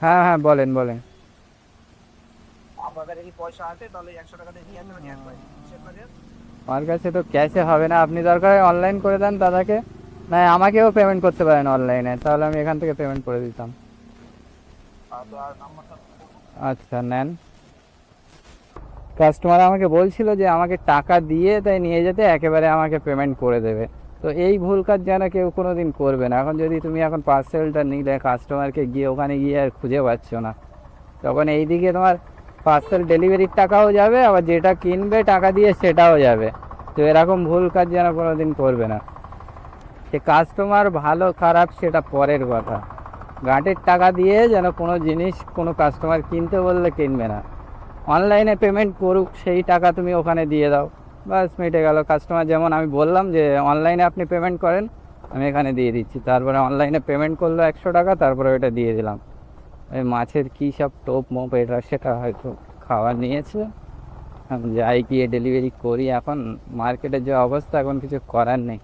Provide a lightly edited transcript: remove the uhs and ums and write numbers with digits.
হ্যাঁ হ্যাঁ, বলেন বলেন। আপনার কাছে কি পয়সা আছে? তাহলে 100 টাকা দিয়ে নিয়ে আসবেন একবারে, কিসের কাজে? আমার কাছে তো ক্যাশে হবে না, আপনি দরকার হয় অনলাইন করে দেন দাদাকে, না আমাকেও পেমেন্ট করতে পারেন অনলাইনে, তাহলে আমি এখান থেকে পেমেন্ট করে দিতাম। তো আর নাম্বারটা বলুন। আচ্ছা নেন। কাস্টমার আমাকে বলছিল যে আমাকে টাকা দিয়ে তাই নিয়ে যেতে, একেবারে আমাকে পেমেন্ট করে দেবে। তো এই ভুল কাজ যেন কেউ কোনো দিন করবে না। এখন যদি তুমি এখন পার্সেলটা নিলে কাস্টমারকে গিয়ে ওখানে গিয়ে আর খুঁজে পাচ্ছ না, তখন এইদিকে তোমার পার্সেল ডেলিভারির টাকাও যাবে, আবার যেটা কিনবে টাকা দিয়ে সেটাও যাবে। তো এরকম ভুল কাজ যেন কোনো দিন করবে না। সে কাস্টমার ভালো খারাপ সেটা পরের কথা, গাঁটের টাকা দিয়ে যেন কোনো জিনিস কোনো কাস্টমার কিনতে বললে কিনবে না। অনলাইনে পেমেন্ট করুক, সেই টাকা তুমি ওখানে দিয়ে দাও, বাস মিটে গেল। কাস্টমার যেমন আমি বললাম যে অনলাইনে আপনি পেমেন্ট করেন, আমি এখানে দিয়ে দিচ্ছি, তারপরে অনলাইনে পেমেন্ট করলো 100 টাকা, তারপরে ওইটা দিয়ে দিলাম। ওই মাছের কী সব টোপ মোপ এটা সেটা হয়তো খাবার নিয়েছে। আমি যাই গিয়ে ডেলিভারি করি, এখন মার্কেটের যে অবস্থা, এখন কিছু করার নেই।